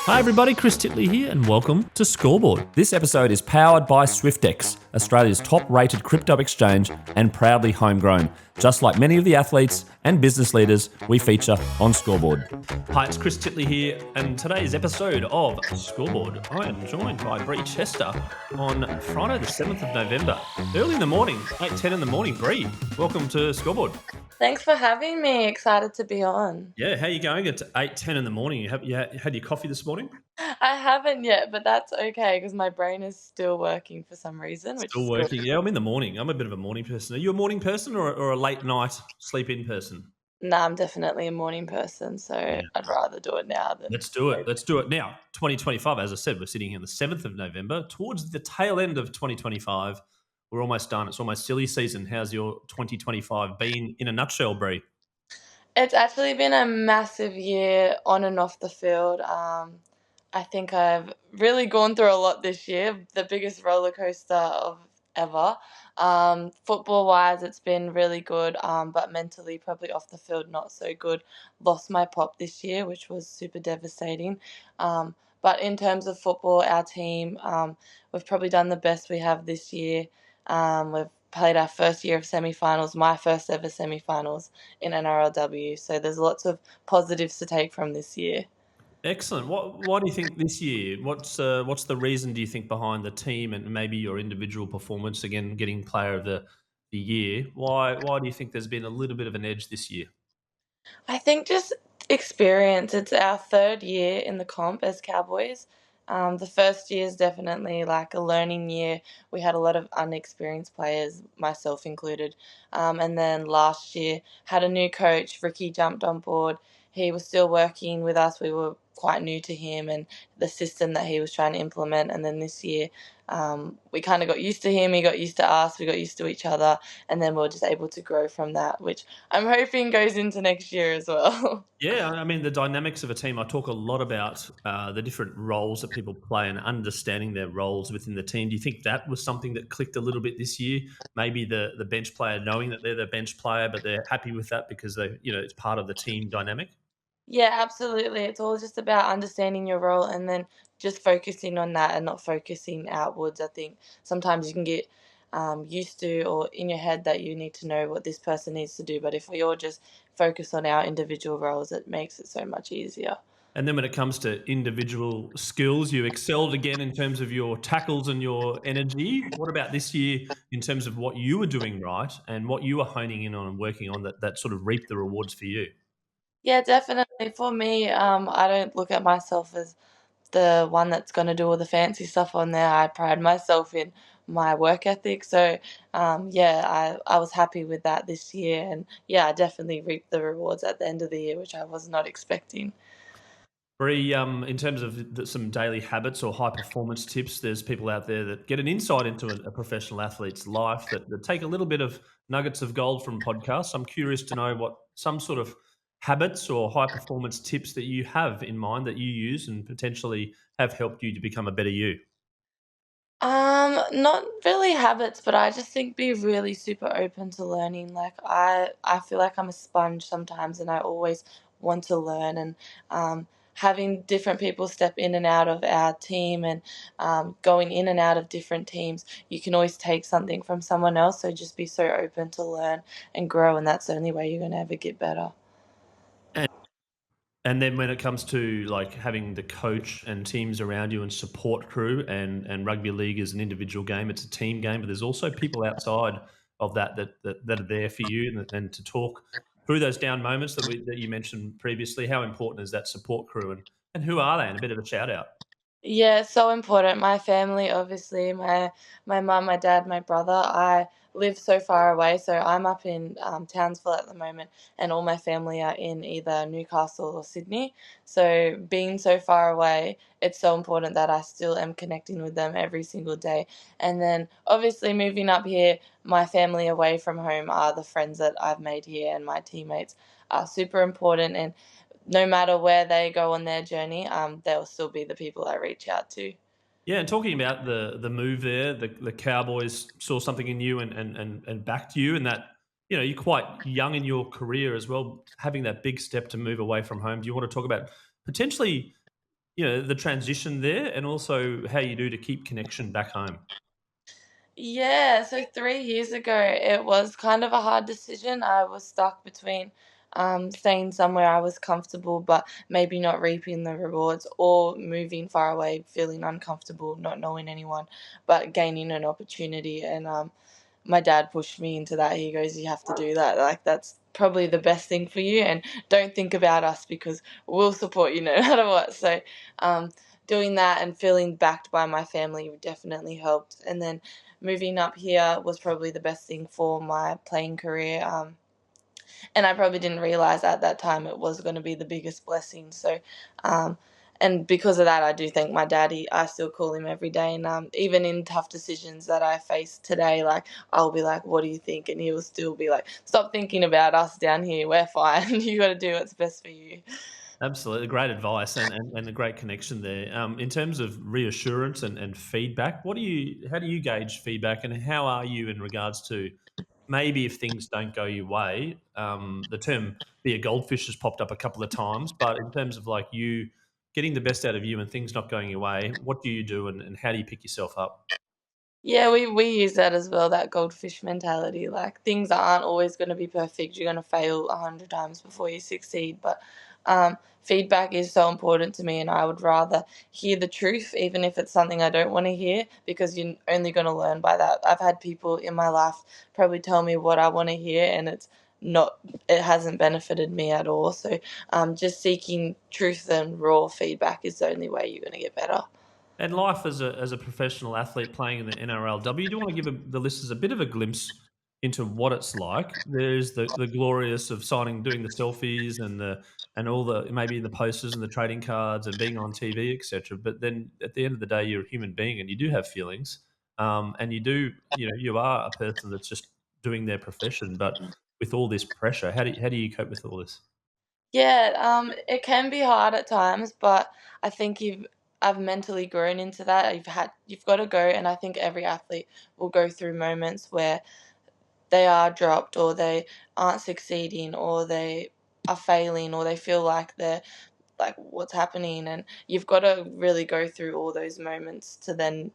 Hi everybody, Chris Titley here and welcome to Scoreboard. This episode is powered by Swyftx, Australia's top-rated crypto exchange and proudly homegrown, just like many of the athletes and business leaders we feature on Scoreboard. Hi, it's Chris Titley here, and today's episode of Scoreboard, I am joined by Bree Chester on Friday the 7th of November. Early in the morning, 8:10 in the morning. Bree, welcome to Scoreboard. Thanks for having me. Excited to be on. Yeah, how are you going? It's 8:10 in the morning. You had your coffee this morning? I haven't yet, but that's okay because my brain is still working for some reason. Still working. Yeah, I'm in the morning. I'm a bit of a morning person. Are you a morning person or a late night sleep-in person? No, I'm definitely a morning person, so I'd rather do it now than... Let's do it. Let's do it now. 2025, as I said, we're sitting here on the 7th of November, towards the tail end of 2025. We're almost done. It's almost silly season. How's your 2025 been in a nutshell, Bree? It's actually been a massive year on and off the field. I think I've really gone through a lot this year, the biggest roller coaster of ever. Football-wise, it's been really good, but mentally, probably off the field, not so good. Lost my pop this year, which was super devastating. But in terms of football, our team, we've probably done the best we have this year. We've played our first year of semi-finals, my first ever semi-finals in NRLW. So there's lots of positives to take from this year. Excellent. Why do you think this year? What's the reason, do you think, behind the team and maybe your individual performance, again, getting player of the year? Why do you think there's been a little bit of an edge this year? I think just experience. It's our third year in the comp as Cowboys. The first year is definitely like a learning year. We had a lot of unexperienced players, myself included. And then last year had a new coach. Ricky jumped on board. He was still working with us. We were quite new to him and the system that he was trying to implement. And then this year, we kind of got used to him. He got used to us. We got used to each other. And then we were just able to grow from that, which I'm hoping goes into next year as well. Yeah, I mean, the dynamics of a team, I talk a lot about the different roles that people play and understanding their roles within the team. Do you think that was something that clicked a little bit this year? Maybe the bench player knowing that they're the bench player, but they're happy with that because it's part of the team dynamic? Yeah, absolutely. It's all just about understanding your role and then just focusing on that and not focusing outwards. I think sometimes you can get used to or in your head that you need to know what this person needs to do. But if we all just focus on our individual roles, it makes it so much easier. And then when it comes to individual skills, you excelled again in terms of your tackles and your energy. What about this year in terms of what you were doing right and what you were honing in on and working on that sort of reaped the rewards for you? Yeah, definitely. For me, I don't look at myself as the one that's going to do all the fancy stuff on there. I pride myself in my work ethic. So, I was happy with that this year. And yeah, I definitely reaped the rewards at the end of the year, which I was not expecting. Bree, in terms of some daily habits or high performance tips, there's people out there that get an insight into a professional athlete's life that take a little bit of nuggets of gold from podcasts. I'm curious to know what some sort of habits or high performance tips that you have in mind that you use and potentially have helped you to become a better you. Not really habits, but I just think be really super open to learning. Like I feel like I'm a sponge sometimes and I always want to learn and having different people step in and out of our team and going in and out of different teams, you can always take something from someone else. So just be so open to learn and grow, and that's the only way you're gonna ever get better. And then when it comes to like having the coach and teams around you and support crew and rugby league is an individual game, it's a team game, but there's also people outside of that are there for you and to talk through those down moments that you mentioned previously. How important is that support crew and who are they? And a bit of a shout out. Yeah, it's so important. My family, obviously, my mum, my dad, my brother. I live so far away, so I'm up in Townsville at the moment, and all my family are in either Newcastle or Sydney. So being so far away, it's so important that I still am connecting with them every single day. And then, obviously, moving up here, my family away from home are the friends that I've made here, and my teammates are super important. And no matter where they go on their journey, they'll still be the people I reach out to. Yeah, and talking about the move there, the Cowboys saw something in you and backed you, and that you're quite young in your career as well, having that big step to move away from home. Do you want to talk about potentially the transition there, and also how you do to keep connection back home? Yeah, so 3 years ago, it was kind of a hard decision. I was stuck between staying somewhere I was comfortable, but maybe not reaping the rewards, or moving far away, feeling uncomfortable, not knowing anyone, but gaining an opportunity. And my dad pushed me into that. He goes, "You have to do that. Like, that's probably the best thing for you, and don't think about us because we'll support you no matter what." So, um, doing that and feeling backed by my family definitely helped. And then moving up here was probably the best thing for my playing career. And I probably didn't realize at that time it was going to be the biggest blessing. So, um, and because of that, I do thank my daddy. I still call him every day, and even in tough decisions that I face today, like I'll be like, "What do you think?" And he'll still be like, "Stop thinking about us down here. We're fine. You got to do what's best for you." Absolutely, great advice and a great connection there. In terms of reassurance and feedback, how do you gauge feedback, and how are you in regards to maybe if things don't go your way? The term "be a goldfish" has popped up a couple of times, but in terms of like you getting the best out of you and things not going your way, what do you do, and how do you pick yourself up? Yeah, we use that as well, that goldfish mentality. Like, things aren't always going to be perfect. You're going to fail 100 times before you succeed. But feedback is so important to me, and I would rather hear the truth, even if it's something I don't want to hear, because you're only going to learn by that. I've had people in my life probably tell me what I want to hear, and it hasn't benefited me at all. So just seeking truth and raw feedback is the only way you're going to get better. And life as a professional athlete playing in the NRLW, do you want to give the listeners a bit of a glimpse into what it's like? There's the glorious of signing, doing the selfies and all the maybe the posters and the trading cards and being on TV, etc. But then at the end of the day, you're a human being and you do have feelings, and you are a person that's just doing their profession. But with all this pressure, how do you cope with all this? Yeah, it can be hard at times, but I think I've mentally grown into that. You've got to go, and I think every athlete will go through moments where they are dropped, or they aren't succeeding, or they are failing, or they feel like they're like, what's happening? And you've got to really go through all those moments to then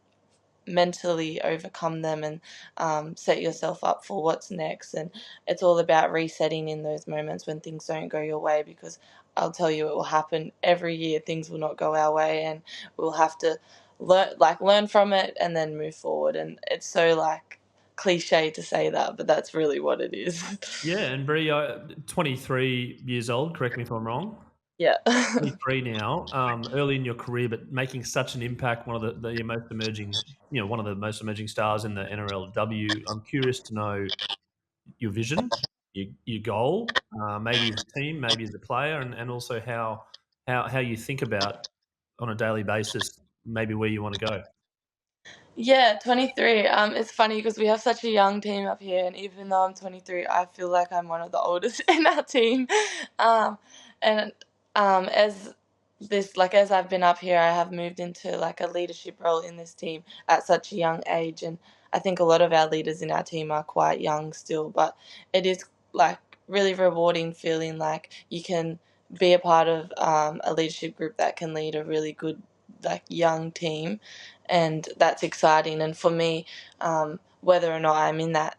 mentally overcome them, and set yourself up for what's next. And it's all about resetting in those moments when things don't go your way, because I'll tell you, it will happen every year. Things will not go our way, and we'll have to learn from it and then move forward. And it's so like cliche to say that, but that's really what it is. Yeah, and Bree, 23 years old. Correct me if I'm wrong. Yeah. 23 now, early in your career, but making such an impact. One of the most emerging, one of the most emerging stars in the NRLW. I'm curious to know your vision, your goal, maybe as a team, maybe as a player, and also how you think about on a daily basis, maybe where you want to go. Yeah, 23. It's funny because we have such a young team up here, and even though I'm 23, I feel like I'm one of the oldest in our team. Um, and as I've been up here, I have moved into like a leadership role in this team at such a young age, and I think a lot of our leaders in our team are quite young still, but it is like really rewarding feeling like you can be a part of a leadership group that can lead a really good like young team, and that's exciting. And for me, whether or not I'm in that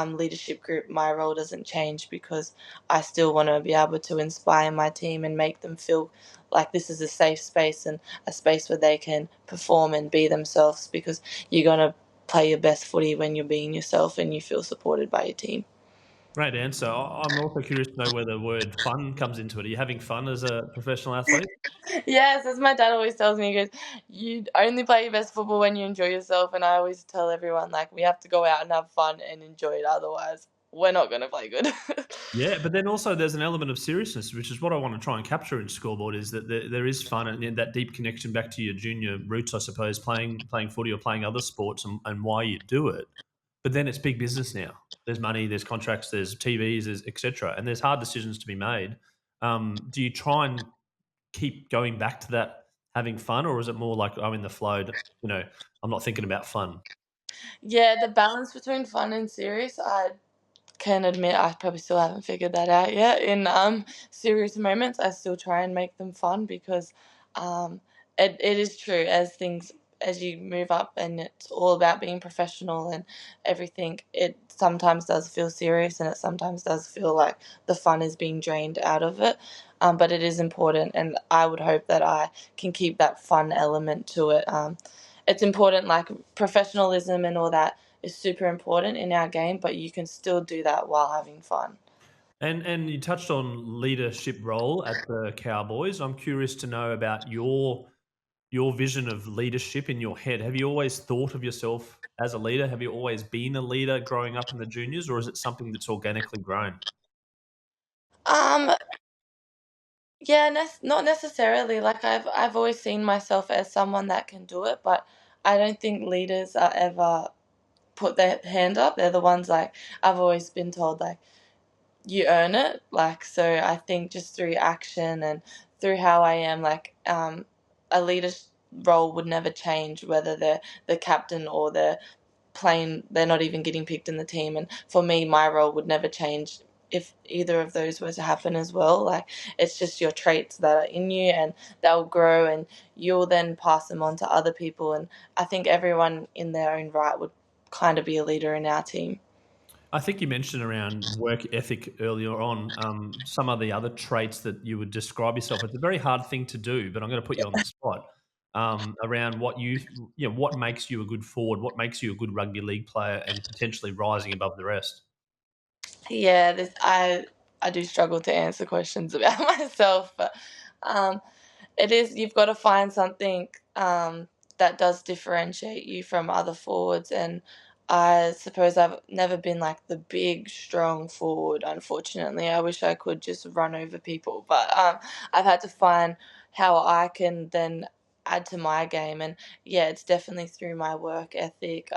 leadership group, my role doesn't change, because I still want to be able to inspire my team and make them feel like this is a safe space, and a space where they can perform and be themselves, because you're going to play your best footy when you're being yourself and you feel supported by your team. Great answer. I'm also curious to know where the word fun comes into it. Are you having fun as a professional athlete? Yes, as my dad always tells me, he goes, "You only play your best football when you enjoy yourself." And I always tell everyone, like, we have to go out and have fun and enjoy it. Otherwise, we're not going to play good. Yeah, but then also there's an element of seriousness, which is what I want to try and capture in Scoreboard, is that there is fun and that deep connection back to your junior roots, I suppose, playing footy or playing other sports, and why you do it. But then it's big business now. There's money, there's contracts, there's TVs, there's etc. And there's hard decisions to be made. Do you try and keep going back to that having fun, or is it more like I'm in the flow? I'm not thinking about fun. Yeah, the balance between fun and serious, I can admit I probably still haven't figured that out yet. In serious moments, I still try and make them fun, because it is true as you move up and it's all about being professional and everything, it sometimes does feel serious and it sometimes does feel like the fun is being drained out of it. But it is important, and I would hope that I can keep that fun element to it. It's important, like professionalism and all that is super important in our game, but you can still do that while having fun. And you touched on leadership role at the Cowboys. I'm curious to know about your vision of leadership in your head. Have you always thought of yourself as a leader? Have you always been a leader growing up in the juniors, or is it something that's organically grown? Um, yeah, not necessarily. Like I've always seen myself as someone that can do it, but I don't think leaders are ever put their hand up. They're the ones like I've always been told like you earn it. Like so, I think just through action and through how I am, like a leader's role would never change whether they're the captain or they're not even getting picked in the team. And for me, my role would never change if either of those were to happen as well. Like it's just your traits that are in you and they'll grow and you'll then pass them on to other people. And I think everyone in their own right would kind of be a leader in our team. I think you mentioned around work ethic earlier on. Some of the other traits that you would describe yourself. It's a very hard thing to do, but I'm going to put you on the spot around what makes you a good forward, what makes you a good rugby league player, and potentially rising above the rest. Yeah, I do struggle to answer questions about myself, but um, it is you've got to find something that does differentiate you from other forwards. And I suppose I've never been like the big strong forward, unfortunately. I wish I could just run over people, but I've had to find how I can then add to my game. And yeah, it's definitely through my work ethic.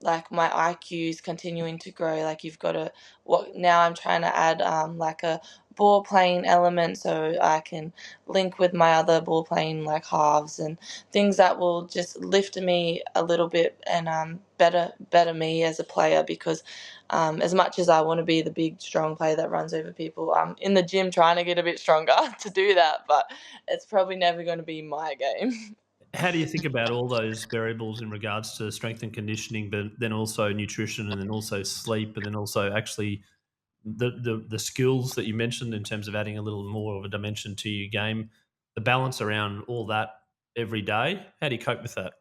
Like my IQ is continuing to grow. Like you've got to what now I'm trying to add like a ball playing element so I can link with my other ball playing like halves and things that will just lift me a little bit and better me as a player because as much as I want to be the big strong player that runs over people, I'm in the gym trying to get a bit stronger to do that, but it's probably never going to be my game. How do you think about all those variables in regards to strength and conditioning, but then also nutrition, and then also sleep, and then also actually the skills that you mentioned in terms of adding a little more of a dimension to your game, the balance around all that every day? How do you cope with that?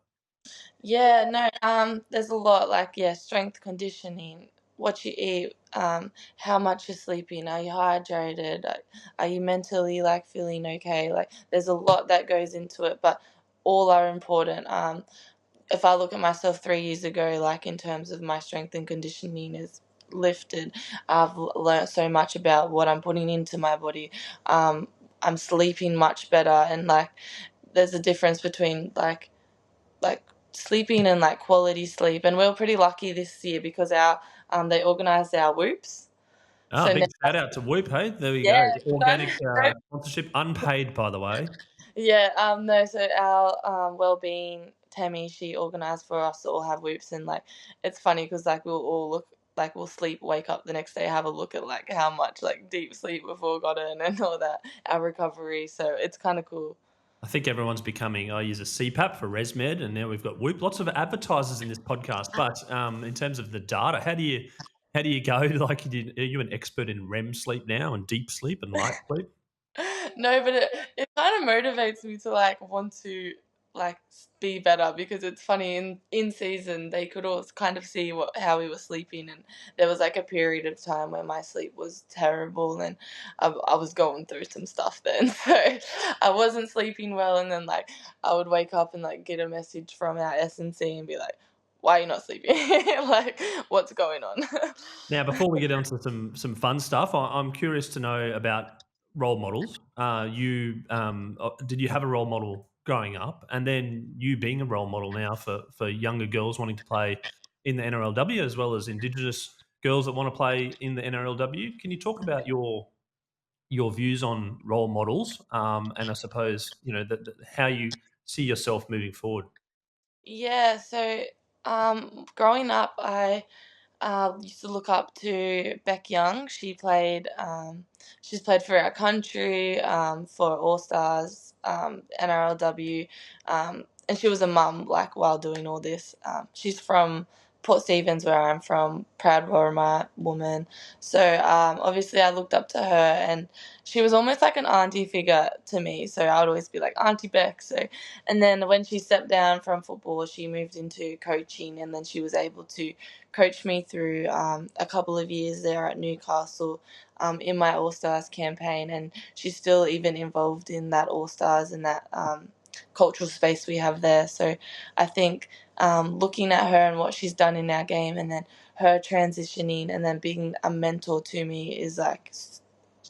Yeah, no, there's a lot like yeah, strength conditioning, what you eat, how much you're sleeping, are you hydrated, are you mentally like feeling okay? Like there's a lot that goes into it, but all are important. If I look at myself 3 years ago, like in terms of my strength and conditioning is lifted, I've learned so much about what I'm putting into my body. I'm sleeping much better, and like there's a difference between like sleeping and like quality sleep. And we were pretty lucky this year because our they organised our whoops. Ah, So now, big shout out to Whoop, hey? There we yeah, go. good Organic on sponsorship, unpaid, by the way. yeah, no, so our well-being Tammy, she organised for us to all have whoops, and like it's funny because like we'll all look like we'll sleep, wake up the next day, have a look at like how much like deep sleep we've all gotten and all that, our recovery. So it's kind of cool. I think everyone's becoming, I use a CPAP for ResMed, and now we've got Whoop. Lots of advertisers in this podcast. But in terms of the data, how do you go? Like, are you an expert in REM sleep now and deep sleep and light sleep? No, but it kind of motivates me to like want to like be better because it's funny in season they could all kind of see how we were sleeping, and there was like a period of time where my sleep was terrible and I was going through some stuff then. So I wasn't sleeping well, and then like I would wake up and like get a message from our S&C and be like, why are you not sleeping? Like what's going on? Now, before we get on to some fun stuff, I'm curious to know about role models. Did you have a role model growing up, and then you being a role model now for younger girls wanting to play in the NRLW as well as Indigenous girls that want to play in the NRLW? Can you talk about your views on role models, and I suppose how you see yourself moving forward? Yeah, so growing up, I used to look up to Beck Young. She's played for our country for All Stars NRLW, and she was a mum like while doing all this. She's from Port Stephens, where I'm from, proud Worimi woman. So obviously I looked up to her, and she was almost like an auntie figure to me. So I would always be like, Auntie Beck. So, and then when she stepped down from football, she moved into coaching, and then she was able to coach me through a couple of years there at Newcastle in my All Stars campaign, and she's still even involved in that All Stars and that cultural space we have there. So I think looking at her and what she's done in our game, and then her transitioning and then being a mentor to me, is like,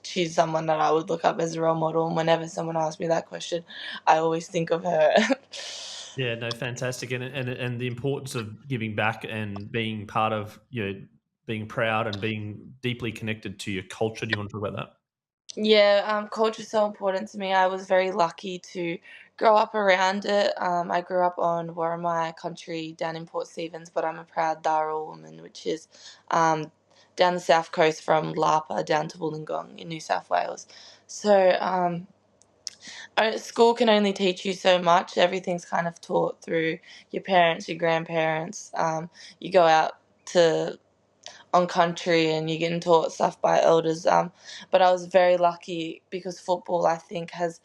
she's someone that I would look up as a role model. And whenever someone asks me that question, I always think of her. Yeah, no, fantastic, and the importance of giving back and being part of, being proud and being deeply connected to your culture. Do you want to talk about that? Yeah, culture is so important to me. I was very lucky to grow up around it. I grew up on Worimi country down in Port Stephens, but I'm a proud Darul woman, which is down the south coast from Lapa down to Wollongong in New South Wales. So school can only teach you so much. Everything's kind of taught through your parents, your grandparents. You go out to on country and you're getting taught stuff by elders. But I was very lucky because football, I think, has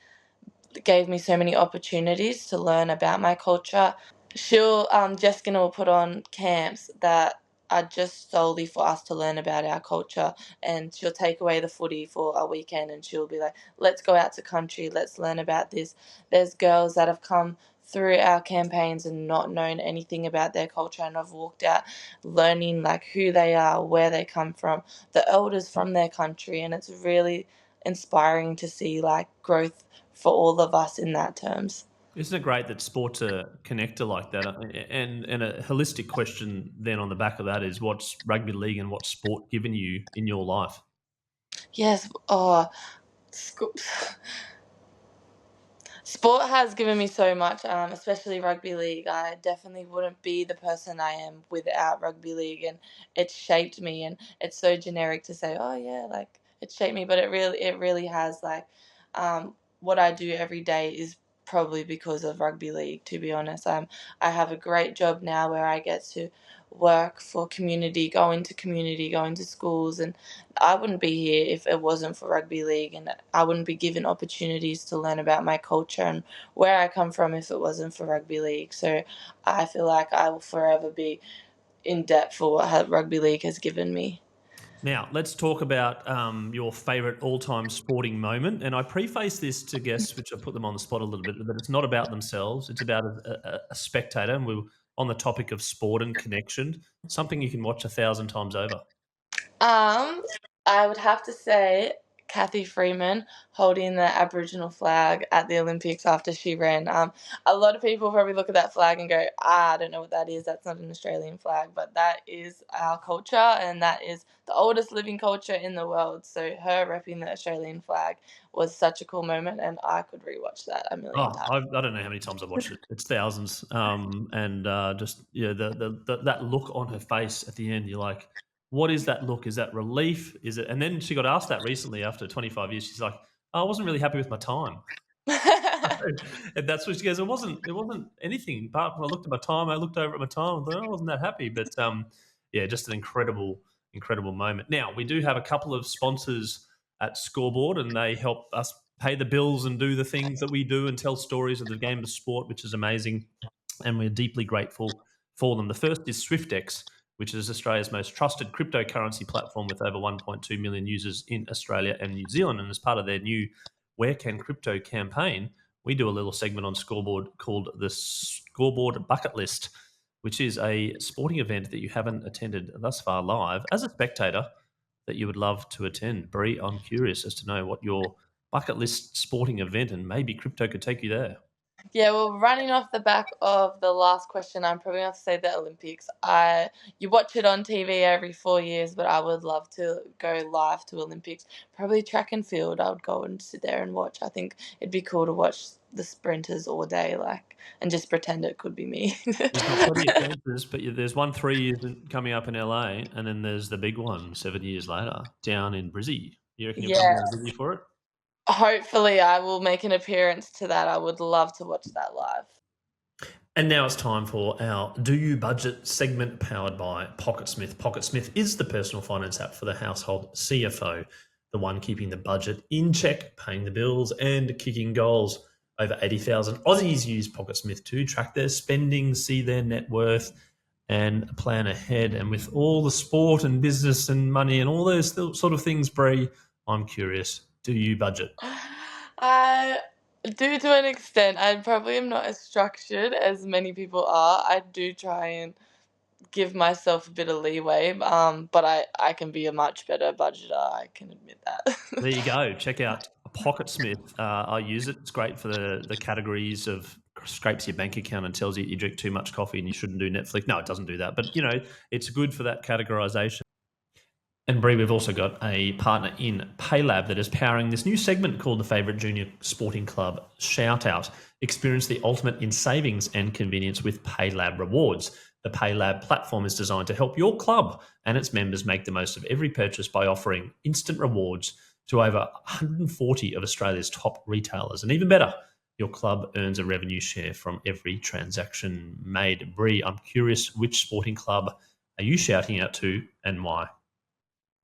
gave me so many opportunities to learn about my culture. Jessica will put on camps that are just solely for us to learn about our culture, and she'll take away the footy for a weekend and she'll be like, let's go out to country, let's learn about this. There's girls that have come through our campaigns and not known anything about their culture, and I've walked out learning like who they are, where they come from, the elders from their country, and it's really inspiring to see like growth for all of us in that terms. Isn't it great that sports are connected like that? And a holistic question then on the back of that is, what's rugby league and what sport given you in your life? Yes, school. Sport has given me so much, especially rugby league. I definitely wouldn't be the person I am without rugby league, and it shaped me. And it's so generic to say, oh yeah, like it shaped me, but it really has. Like, what I do every day is probably because of rugby league. To be honest, I have a great job now where I get to work for community, going to schools, and I wouldn't be here if it wasn't for rugby league, and I wouldn't be given opportunities to learn about my culture and where I come from if it wasn't for rugby league. So I feel like I will forever be in debt for what rugby league has given me. Now, let's talk about your favourite all-time sporting moment. And I preface this to guests, which I put them on the spot a little bit, that it's not about themselves. It's about a spectator. And we're on the topic of sport and connection, something you can watch 1,000 times over. Um, I would have to say Kathy Freeman holding the Aboriginal flag at the Olympics after she ran. A lot of people probably look at that flag and go, I don't know what that is. That's not an Australian flag, but that is our culture, and that is the oldest living culture in the world. So her repping the Australian flag was such a cool moment, and I could rewatch that a million Oh, times. I don't know how many times I've watched it. It's thousands. And just that look on her face at the end, you're like, what is that look? Is that relief? Is it? And then she got asked that recently after 25 years. She's like, oh, I wasn't really happy with my time. And that's what she goes. It wasn't anything apart from I looked at my time. I looked over at my time and thought, I wasn't that happy. But yeah, just an incredible moment. Now we do have a couple of sponsors at Scoreboard, and they help us pay the bills and do the things that we do and tell stories of the game of sport, which is amazing. And we're deeply grateful for them. The first is Swyftx, which is Australia's most trusted cryptocurrency platform with over 1.2 million users in Australia and New Zealand. And as part of their new Where Can Crypto campaign, we do a little segment on Scoreboard called the Scoreboard Bucket List, which is a sporting event that you haven't attended thus far live as a spectator that you would love to attend. Bree, I'm curious as to know what your bucket list sporting event, and maybe crypto could take you there. Yeah, well, running off the back of the last question, I'm probably going to have to say the Olympics. You watch it on TV every 4 years, but I would love to go live to Olympics. Probably track and field. I would go and sit there and watch. I think it'd be cool to watch the sprinters all day, like, and just pretend it could be me. There's not plenty of chances, but there's one 3 years coming up in LA, and then there's the big one 7 years later down in Brizzy. You reckon you'll come Yeah. down to Brizzy for it? Hopefully I will make an appearance to that. I would love to watch that live. And now it's time for our Do You Budget segment powered by PocketSmith. PocketSmith is the personal finance app for the household CFO, the one keeping the budget in check, paying the bills and kicking goals. Over 80,000 Aussies use PocketSmith to track their spending, see their net worth and plan ahead. And with all the sport and business and money and all those sort of things, Bree, I'm curious, do you budget? I do to an extent. I probably am not as structured as many people are. I do try and give myself a bit of leeway, but I can be a much better budgeter. I can admit that. There you go. Check out PocketSmith. I use it. It's great for the categories of scrapes your bank account and tells you you drink too much coffee and you shouldn't do Netflix. No, it doesn't do that. But, it's good for that categorization. And Bree, we've also got a partner in PayLab that is powering this new segment called the Favourite Junior Sporting Club Shout Out. Experience the ultimate in savings and convenience with PayLab Rewards. The PayLab platform is designed to help your club and its members make the most of every purchase by offering instant rewards to over 140 of Australia's top retailers. And even better, your club earns a revenue share from every transaction made. Bree, I'm curious, which sporting club are you shouting out to and why?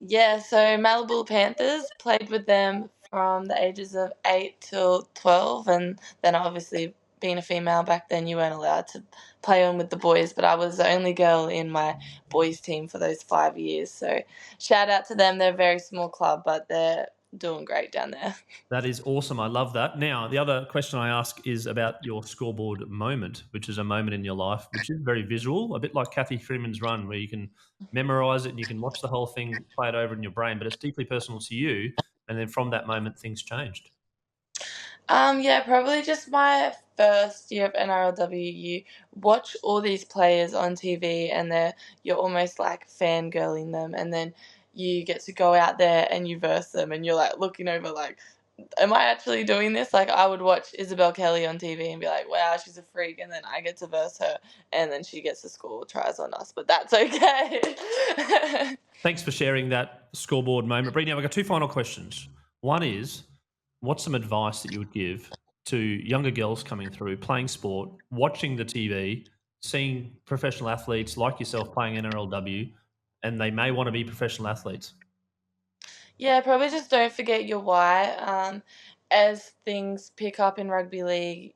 Yeah, so Malibu Panthers, played with them from the ages of 8 till 12, and then obviously being a female back then, you weren't allowed to play on with the boys, but I was the only girl in my boys team for those 5 years. So shout out to them. They're a very small club, but they're doing great down there. That is awesome. I love that. Now, the other question I ask is about your scoreboard moment, which is a moment in your life which is very visual, a bit like Kathy Freeman's run, where you can memorize it and you can watch the whole thing, play it over in your brain, but it's deeply personal to you. And then from that moment, things changed. Yeah, probably just my first year of NRLW. You watch all these players on TV, and you're almost like fangirling them, and then you get to go out there and you verse them, and you're like looking over, like, am I actually doing this? Like, I would watch Isabel Kelly on TV and be like, wow, she's a freak, and then I get to verse her, and then she gets to score tries on us, but that's okay. Thanks for sharing that scoreboard moment. Bree, now we've got two final questions. One is, what's some advice that you would give to younger girls coming through, playing sport, watching the TV, seeing professional athletes like yourself playing NRLW, and they may want to be professional athletes? Yeah, probably just don't forget your why. As things pick up in rugby league,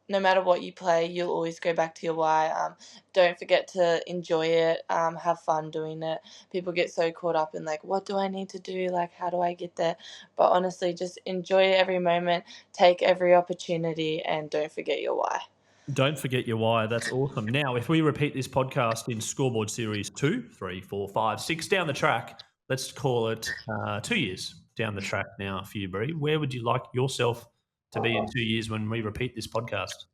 no matter what you play, you'll always go back to your why. Don't forget to enjoy it, have fun doing it. People get so caught up in, like, what do I need to do? Like, how do I get there? But honestly, just enjoy every moment, take every opportunity, and don't forget your why. Don't forget your why. That's awesome. Now, if we repeat this podcast in scoreboard series 2, 3, 4, 5, 6 down the track, let's call it 2 years down the track now for you, Bree. Where would you like yourself to be in 2 years when we repeat this podcast?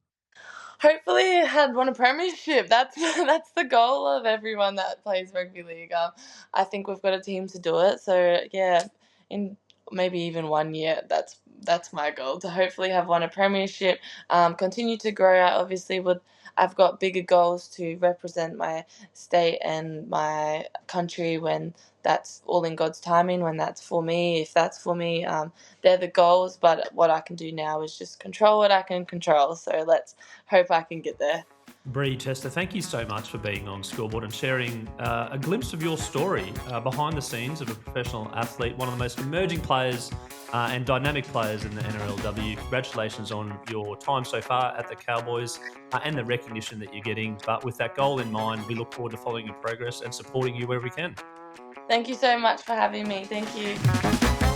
Hopefully, had won a premiership. That's the goal of everyone that plays rugby league. I think we've got a team to do it. So yeah, in maybe even 1 year, that's my goal, to hopefully have won a premiership. Continue to grow out. Obviously, I've got bigger goals to represent my state and my country when that's all in God's timing, when that's for me, if that's for me. They're the goals, but what I can do now is just control what I can control. So let's hope I can get there. Bree Chester, thank you so much for being on Scoreboard and sharing a glimpse of your story behind the scenes of a professional athlete, one of the most emerging players and dynamic players in the NRLW. Congratulations on your time so far at the Cowboys and the recognition that you're getting. But with that goal in mind, we look forward to following your progress and supporting you wherever we can. Thank you so much for having me. Thank you.